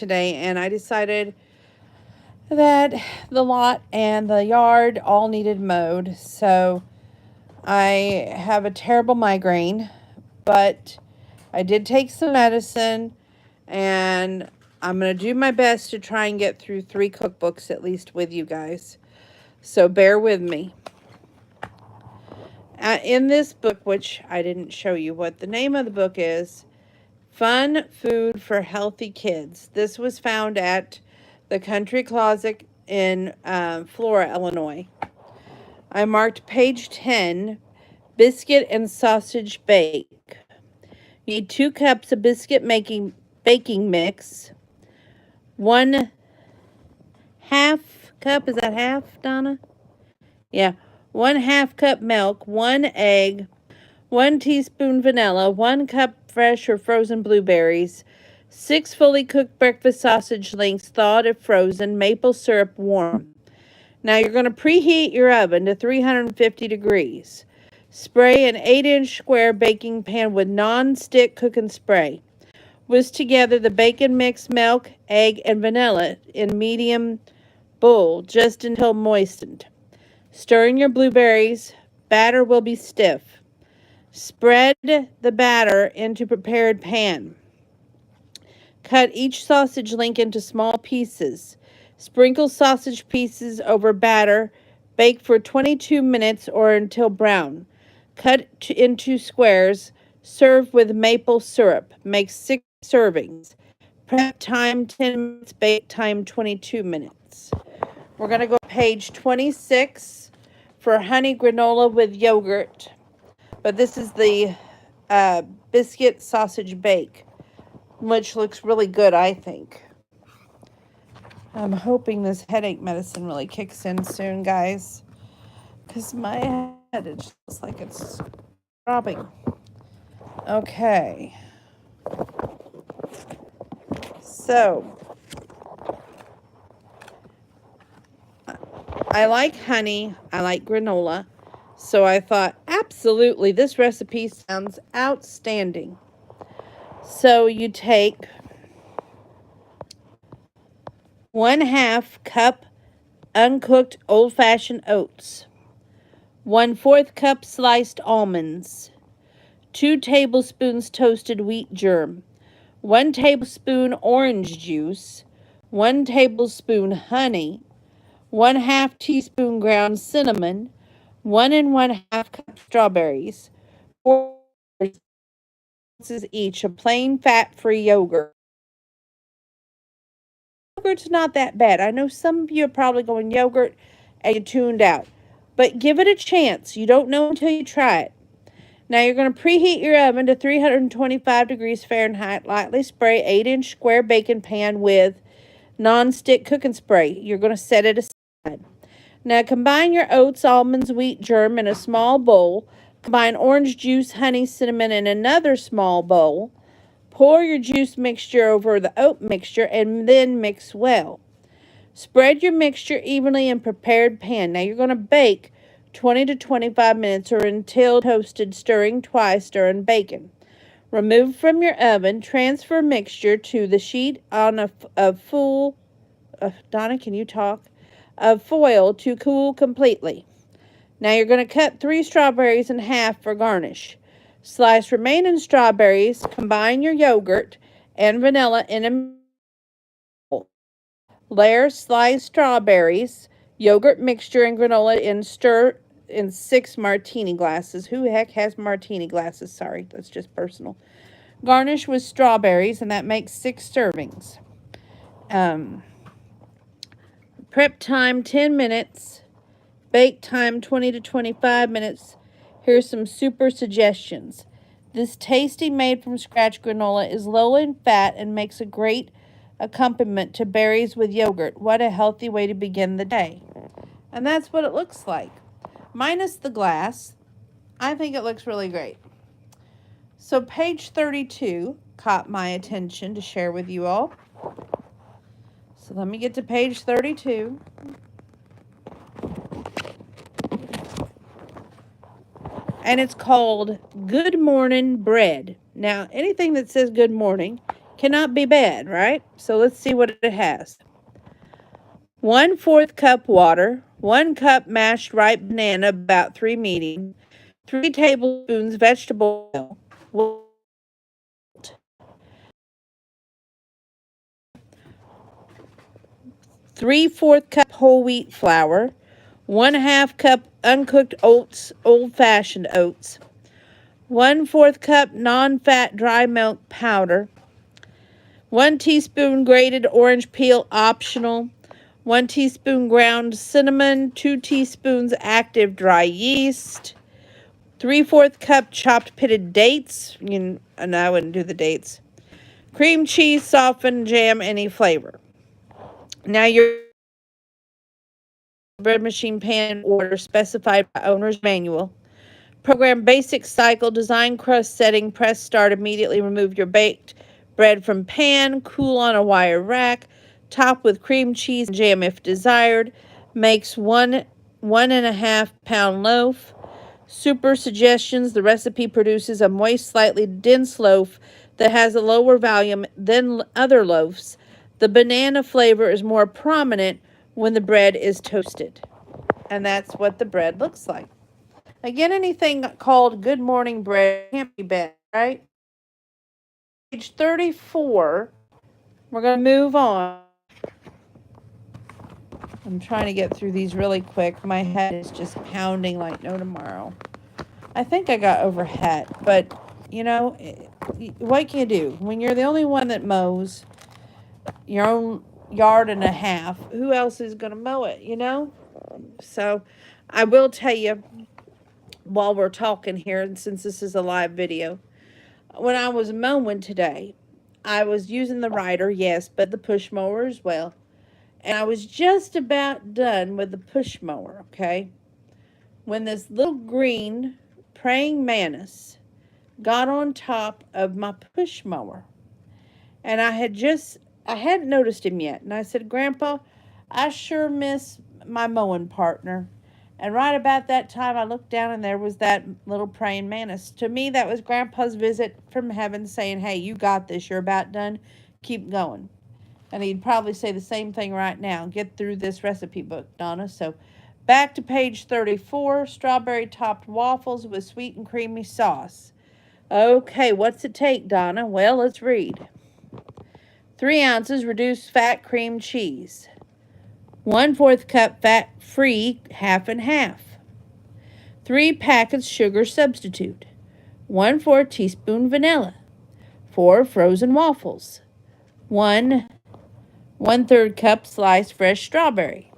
today, and I decided that the lot and the yard all needed mowed. So I have a terrible migraine, but I did take some medicine, and I'm going to do my best to try and get through 3 cookbooks at least with you guys. So bear with me. In this book, which I didn't show you what the name of the book is, Fun Food for Healthy Kids. This was found at the Country Closet in Flora, Illinois. I marked page 10, biscuit and sausage bake. You need 2 cups of biscuit baking mix, 1 half cup, is that half, Donna? Yeah, 1 half cup milk, 1 egg, 1 teaspoon vanilla, 1 cup fresh or frozen blueberries, 6 fully cooked breakfast sausage links, thawed if frozen, maple syrup warm. Now you're going to preheat your oven to 350 degrees. Spray an 8-inch square baking pan with non-stick cooking spray. Whisk together the bacon mix, milk, egg, and vanilla in medium bowl just until moistened. Stir in your blueberries. Batter will be stiff. Spread the batter into prepared pan. Cut each sausage link into small pieces. Sprinkle sausage pieces over batter. Bake for 22 minutes or until brown. Cut into squares. Serve with maple syrup. Make 6 servings. Prep time 10 minutes. Bake time 22 minutes. We're going to go to page 26 for honey granola with yogurt. But this is the biscuit sausage bake, which looks really good, I think. I'm hoping this headache medicine really kicks in soon, guys, because my head, it just like it's throbbing. Okay. So, I like honey. I like granola. So I thought, absolutely, this recipe sounds outstanding. So you take 1 half cup uncooked old-fashioned oats, 1/4 cup sliced almonds, 2 tablespoons toasted wheat germ, 1 tablespoon orange juice, 1 tablespoon honey, 1/2 teaspoon ground cinnamon, 1 1/2 cup strawberries, 4 ounces each of plain fat-free yogurt. Yogurt's not that bad. I know some of you are probably going yogurt and you tuned out, but give it a chance. You don't know until you try it. Now you're going to preheat your oven to 325 degrees Fahrenheit. Lightly spray 8-inch square baking pan with non-stick cooking spray. You're going to set it aside. Now combine your oats, almonds, wheat germ in a small bowl. Combine orange juice, honey, cinnamon in another small bowl. Pour your juice mixture over the oat mixture and then mix well. Spread your mixture evenly in prepared pan. Now you're going to bake 20 to 25 minutes or until toasted, stirring twice during baking. Remove from your oven. Transfer mixture to the sheet on a full, Donna, can you talk? Of foil to cool completely. Now you're going to cut 3 strawberries in half for garnish. Slice remaining strawberries, combine your yogurt and vanilla in a bowl. Layer sliced strawberries, yogurt mixture, and granola and stir in 6 martini glasses. Who the heck has martini glasses? Sorry, that's just personal. Garnish with strawberries, and that makes 6 servings. Prep time 10 minutes. Bake time 20 to 25 minutes. Here's some super suggestions. This tasty made from scratch granola is low in fat and makes a great accompaniment to berries with yogurt. What a healthy way to begin the day. And that's what it looks like. Minus the glass, I think it looks really great. So page 32 caught my attention to share with you all. So let me get to page 32. And it's called Good Morning Bread. Now, anything that says good morning Cannot be bad, right? So let's see what it has. 1/4 cup water, 1 cup mashed ripe banana, about 3 medium, 3 tablespoons vegetable oil, 3/4 cup whole wheat flour, 1/2 cup uncooked oats, old-fashioned oats, 1/4 cup non-fat dry milk powder, 1 teaspoon grated orange peel, optional, 1 teaspoon ground cinnamon, 2 teaspoons active dry yeast, 3/4 cup chopped pitted dates. And I wouldn't do the dates. Cream cheese, softened jam, any flavor. Now your bread machine pan in order specified by owner's manual. Program basic cycle, design crust setting, press start immediately, remove your baked bread from pan, cool on a wire rack, top with cream cheese and jam if desired. Makes 1.5 pound loaf. Super suggestions: the recipe produces a moist, slightly dense loaf that has a lower volume than other loaves. The banana flavor is more prominent when the bread is toasted. And that's what the bread looks like. Again, anything called good morning bread can't be bad, right? Page 34, we're going to move on. I'm trying to get through these really quick. My head is just pounding like no tomorrow. I think I got over het, but, what can you do? When you're the only one that mows your own yard and a half, who else is going to mow it, So I will tell you, while we're talking here, and since this is a live video, when I was mowing today, I was using the rider, yes, but the push mower as well. And I was just about done with the push mower, okay, when this little green praying mantis got on top of my push mower. And I hadn't noticed him yet. And I said, Grandpa, I sure miss my mowing partner. And right about that time, I looked down and there was that little praying mantis. To me, that was Grandpa's visit from heaven saying, hey, you got this. You're about done. Keep going. And he'd probably say the same thing right now. Get through this recipe book, Donna. So back to page 34, strawberry topped waffles with sweet and creamy sauce. Okay, what's it take, Donna? Well, let's read. 3 ounces reduced fat cream cheese. 1/4 cup fat-free half and half. 3 packets sugar substitute. 1/4 teaspoon vanilla. 4 frozen waffles. 1/3 cup sliced fresh strawberry.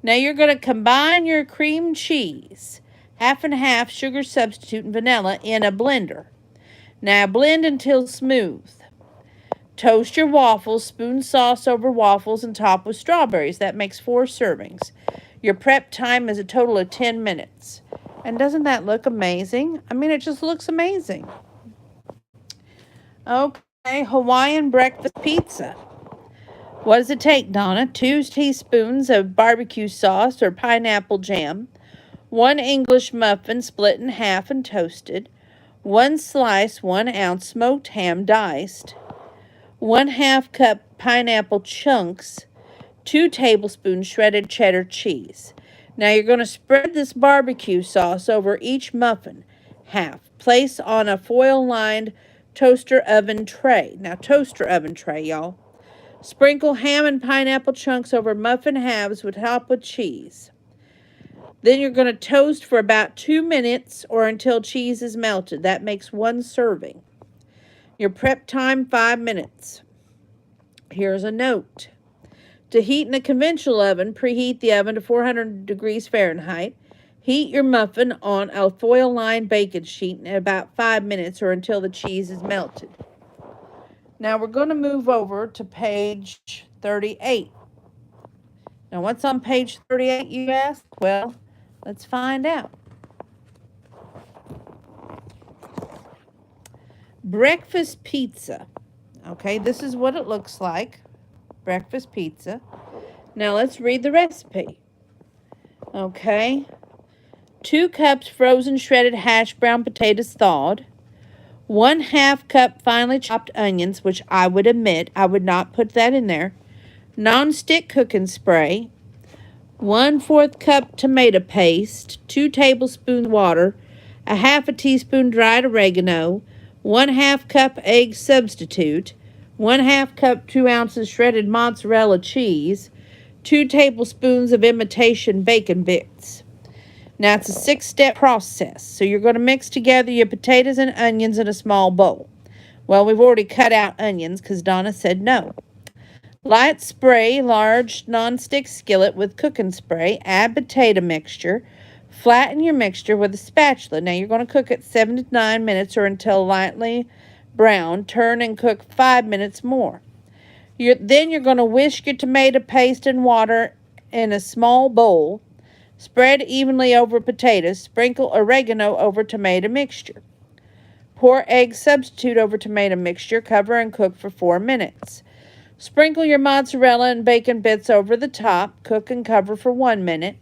Now you're going to combine your cream cheese, half and half sugar substitute, and vanilla in a blender. Now blend until smooth. Toast your waffles, spoon sauce over waffles, and top with strawberries. That makes 4 servings. Your prep time is a total of 10 minutes. And doesn't that look amazing? I mean, it just looks amazing. Okay, Hawaiian breakfast pizza. What does it take, Donna? 2 teaspoons of barbecue sauce or pineapple jam, 1 English muffin split in half and toasted, 1 slice 1 ounce smoked ham diced, 1/2 cup pineapple chunks, 2 tablespoons shredded cheddar cheese. Now you're going to spread this barbecue sauce over each muffin, half. Place on a foil-lined toaster oven tray. Now toaster oven tray, y'all. Sprinkle ham and pineapple chunks over muffin halves with top with cheese. Then you're going to toast for about 2 minutes or until cheese is melted. That makes 1 serving. Your prep time, 5 minutes. Here's a note. To heat in a conventional oven, preheat the oven to 400 degrees Fahrenheit. Heat your muffin on a foil-lined baking sheet in about 5 minutes or until the cheese is melted. Now we're going to move over to page 38. Now what's on page 38, you ask? Well, let's find out. Breakfast pizza. Okay, this is what it looks like. Breakfast pizza. Now let's read the recipe. Okay. 2 cups frozen shredded hash brown potatoes thawed. 1/2 cup finely chopped onions, which I would admit I would not put that in there. Non-stick cooking spray. 1/4 cup tomato paste. 2 tablespoons water. A 1/2 teaspoon dried oregano. 1/2 cup egg substitute. 1/2 cup 2 ounces shredded mozzarella cheese. 2 tablespoons of imitation bacon bits. Now, it's a 6-step process. So you're going to mix together your potatoes and onions in a small bowl. Well, we've already cut out onions because Donna said no. Light spray large nonstick skillet with cooking spray. Add potato mixture. Flatten your mixture with a spatula. Now, you're going to cook it 7 to 9 minutes or until lightly brown. Turn and cook 5 minutes more. Then you're going to whisk your tomato paste and water in a small bowl. Spread evenly over potatoes. Sprinkle oregano over tomato mixture. Pour egg substitute over tomato mixture. Cover and cook for 4 minutes. Sprinkle your mozzarella and bacon bits over the top. Cook and cover for 1 minute.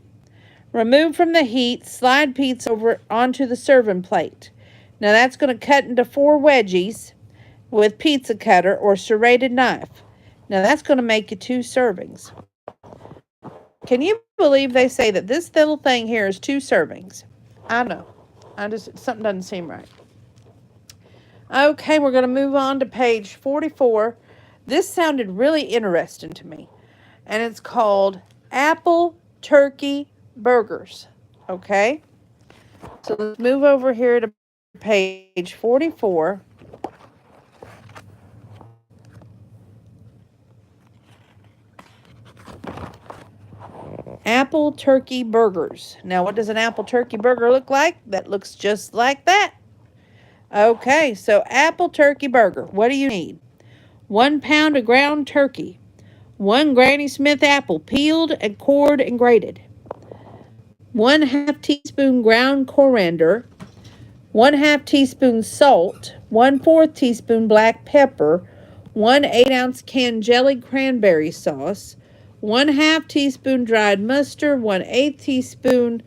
Remove from the heat. Slide pizza over onto the serving plate. Now that's going to cut into 4 wedgies with pizza cutter or serrated knife. Now that's going to make you 2 servings. Can you believe they say that this little thing here is 2 servings? I know. Something doesn't seem right. Okay, we're going to move on to page 44. This sounded really interesting to me. And it's called Apple Turkey Burgers. Okay? So let's move over here to page 44. Apple turkey burgers. Now, what does an apple turkey burger look like? That looks just like that. Okay, so apple turkey burger. What do you need? 1 pound of ground turkey. 1 Granny Smith apple, peeled and cored and grated. 1/2 teaspoon ground coriander. 1/2 teaspoon salt. 1/4 teaspoon black pepper. 1 8-ounce can jelly cranberry sauce. 1/2 teaspoon dried mustard. 1/8 teaspoon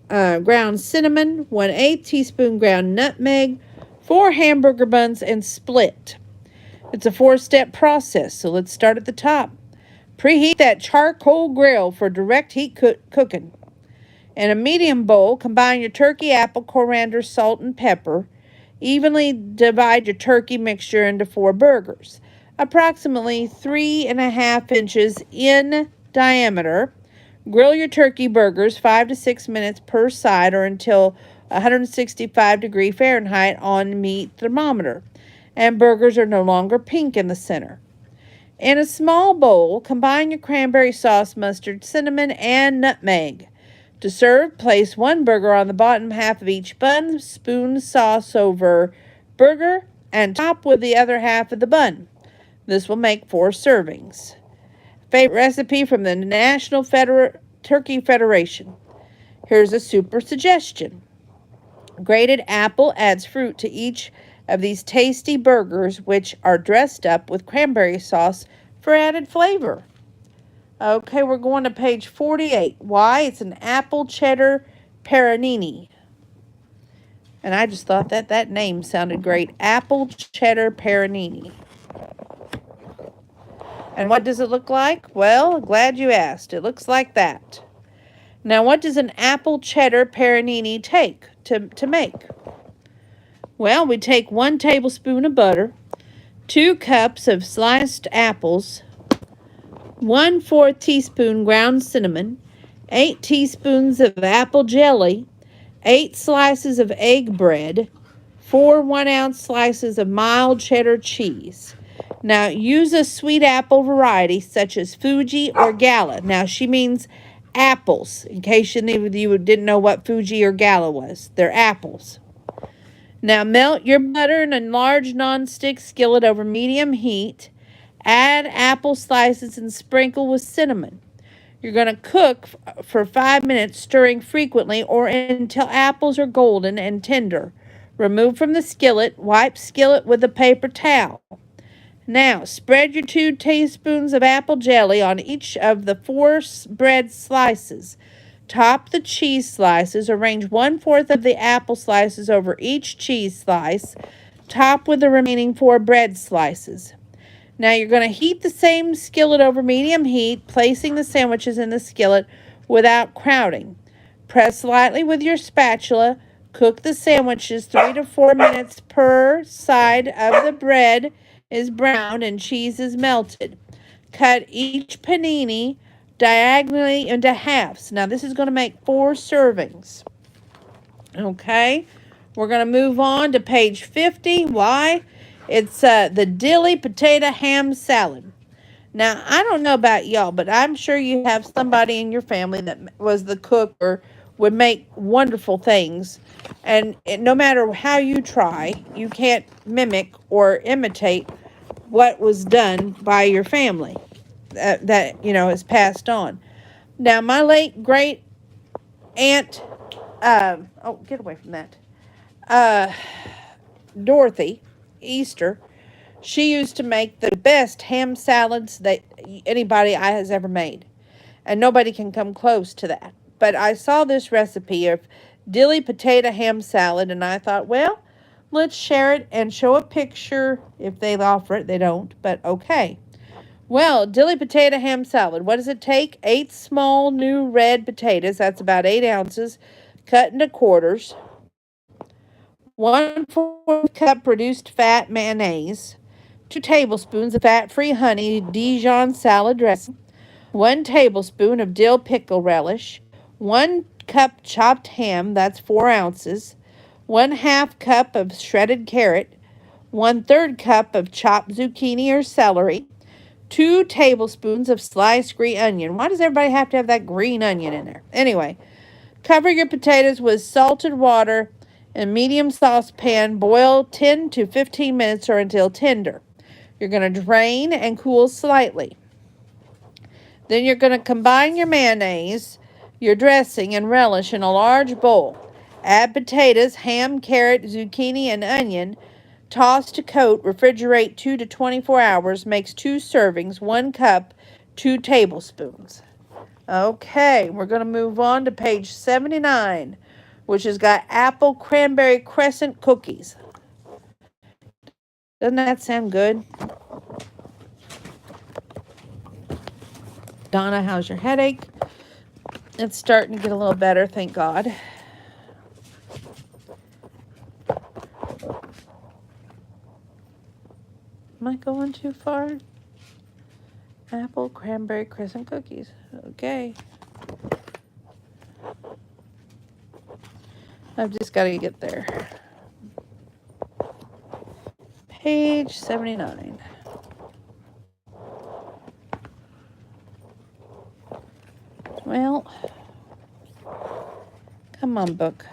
ground cinnamon. 1/8 teaspoon ground nutmeg. 4 hamburger buns and split. It's a 4-step process, so let's start at the top. Preheat that charcoal grill for direct heat cooking. In a medium bowl, combine your turkey, apple, coriander, salt, and pepper. Evenly divide your turkey mixture into 4 burgers, approximately 3.5 inches in diameter. Grill your turkey burgers 5 to 6 minutes per side or until 165 Fahrenheit on meat thermometer, and burgers are no longer pink in the center. In a small bowl, combine your cranberry sauce, mustard, cinnamon, and nutmeg. To serve, place 1 burger on the bottom half of each bun, spoon sauce over burger, and top with the other half of the bun. This will make 4 servings. Favorite recipe from the National Turkey Federation. Here's a super suggestion. Grated apple adds fruit to each of these tasty burgers, which are dressed up with cranberry sauce for added flavor. Okay, we're going to page 48. Why? It's an apple cheddar peronini. And I just thought that name sounded great. Apple cheddar peronini. And what does it look like? Well, glad you asked. It looks like that. Now, what does an apple cheddar peronini take to make? Well, we take 1 tablespoon of butter, 2 cups of sliced apples, 1/4 teaspoon ground cinnamon, 8 teaspoons of apple jelly, 8 slices of egg bread, 4 1-ounce slices of mild cheddar cheese. Now, use a sweet apple variety such as Fuji or Gala. Now, she means apples, in case any of you didn't know what Fuji or Gala was. They're apples. Now, melt your butter in a large non-stick skillet over medium heat. Add apple slices and sprinkle with cinnamon. You're going to cook for 5 minutes, stirring frequently or until apples are golden and tender. Remove from the skillet. Wipe skillet with a paper towel. Now, spread your 2 teaspoons of apple jelly on each of the 4 bread slices. Top the cheese slices. Arrange 1/4 of the apple slices over each cheese slice. Top with the remaining 4 bread slices. Now you're going to heat the same skillet over medium heat, placing the sandwiches in the skillet without crowding. Press lightly with your spatula. Cook the sandwiches 3 to 4 minutes per side of the bread is browned and cheese is melted. Cut each panini diagonally into halves. Now this is going to make 4 servings. Okay, we're going to move on to page 50. Why? It's the dilly potato ham salad. Now, I don't know about y'all, but I'm sure you have somebody in your family that was the cook or would make wonderful things. And no matter how you try, you can't mimic or imitate what was done by your family that is passed on. Now, my late great aunt, oh, get away from that, Dorothy Easter, she used to make the best ham salads that anybody has ever made. And nobody can come close to that. But I saw this recipe of dilly potato ham salad, and I thought, well, let's share it and show a picture. If they offer it, they don't, but okay. Well, dilly potato ham salad. What does it take? 8 small new red potatoes. That's about 8 ounces. Cut into quarters. 1/4 cup reduced fat mayonnaise. 2 tablespoons of fat-free honey Dijon salad dressing. 1 tablespoon of dill pickle relish. 1 cup chopped ham. That's 4 ounces. 1/2 cup of shredded carrot. 1/3 cup of chopped zucchini or celery. 2 tablespoons of sliced green onion. Why does everybody have to have that green onion in there? Anyway, cover your potatoes with salted water in a medium saucepan. Boil 10 to 15 minutes or until tender. You're going to drain and cool slightly. Then you're going to combine your mayonnaise, your dressing, and relish in a large bowl. Add potatoes, ham, carrot, zucchini, and onion. Toss to coat. Refrigerate 2 to 24 hours. Makes 2 servings. 1 cup, 2 tablespoons. Okay, we're going to move on to page 79, which has got apple cranberry crescent cookies. Doesn't that sound good? Donna, how's your headache? It's starting to get a little better, thank God. Am I going too far? Apple cranberry crescent cookies. Okay. I've just got to get there. Page 79. Well, come on, book.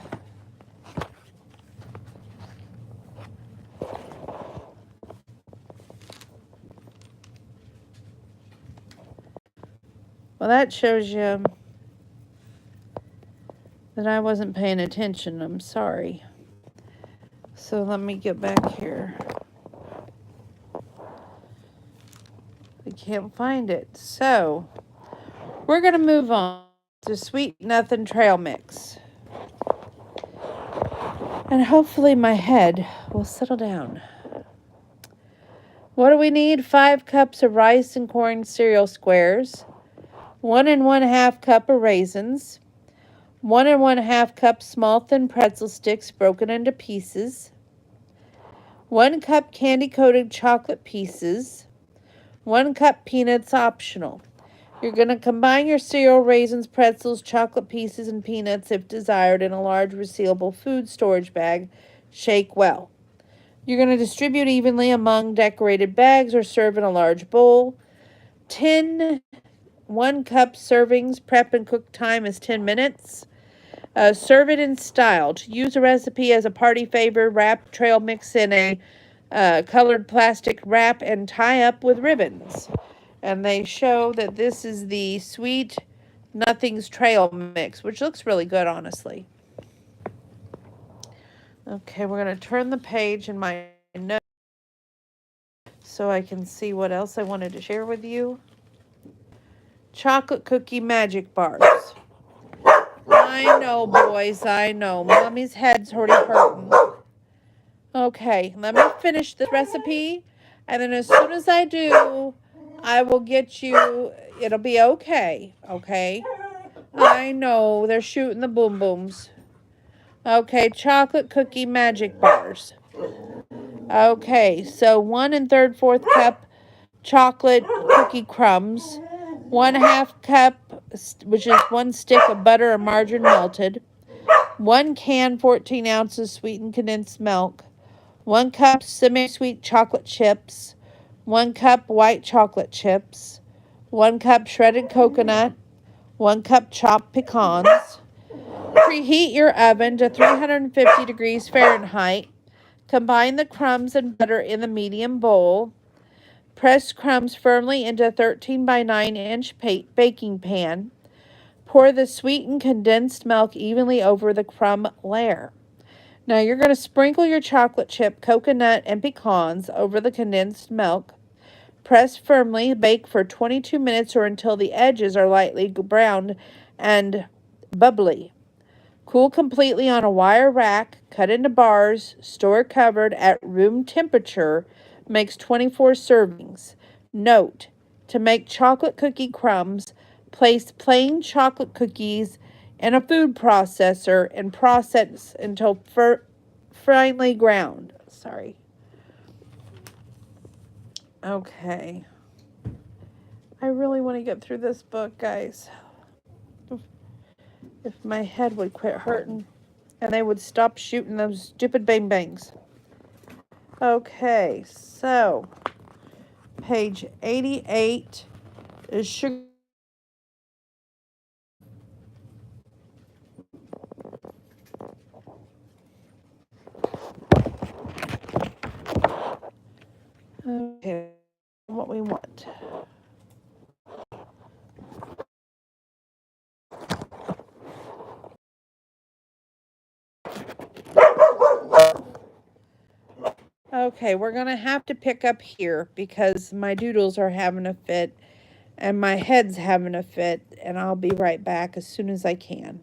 Well, that shows you that I wasn't paying attention. I'm sorry. So let me get back here. I can't find it. So we're going to move on to Sweet Nothing Trail Mix. And hopefully my head will settle down. What do we need? 5 cups of rice and corn cereal squares. 1 1/2 cup of raisins. 1 1/2 cup small thin pretzel sticks broken into pieces. 1 cup candy-coated chocolate pieces. 1 cup peanuts optional. You're going to combine your cereal, raisins, pretzels, chocolate pieces, and peanuts if desired in a large resealable food storage bag. Shake well. You're going to distribute evenly among decorated bags or serve in a large bowl. 1 cup servings. Prep and cook time is 10 minutes. Serve it in style. To use a recipe as a party favor, wrap trail mix in a colored plastic wrap and tie up with ribbons. And they show that this is the Sweet Nothings Trail Mix, which looks really good, honestly. Okay, we're going to turn the page in my notes so I can see what else I wanted to share with you. Chocolate cookie magic bars. I know, boys, I know. Mommy's head's already hurting. Okay, let me finish the recipe, and then as soon as I do, I will get you, it'll be okay, okay? I know, they're shooting the boom booms. Okay, chocolate cookie magic bars. Okay, so 1 3/4 cup chocolate cookie crumbs, 1/2 cup, which is 1 stick of butter or margarine melted, 1 can 14 ounces sweetened condensed milk, 1 cup semi-sweet chocolate chips, 1 cup white chocolate chips, 1 cup shredded coconut, 1 cup chopped pecans. Preheat your oven to 350 degrees Fahrenheit. Combine the crumbs and butter in the medium bowl. Press crumbs firmly into a 13 by 9-inch baking pan. Pour the sweetened condensed milk evenly over the crumb layer. Now you're going to sprinkle your chocolate chip, coconut, and pecans over the condensed milk. Press firmly, bake for 22 minutes or until the edges are lightly browned and bubbly. Cool completely on a wire rack, cut into bars, store covered at room temperature, makes 24 servings. Note, to make chocolate cookie crumbs, place plain chocolate cookies in a food processor and process until finely ground. Sorry. Okay. I really want to get through this book, guys. If my head would quit hurting and they would stop shooting those stupid bang bangs. Okay, so page 88 is sugar. Okay, what we want. Okay, we're going to have to pick up here because my doodles are having a fit and my head's having a fit, and I'll be right back as soon as I can.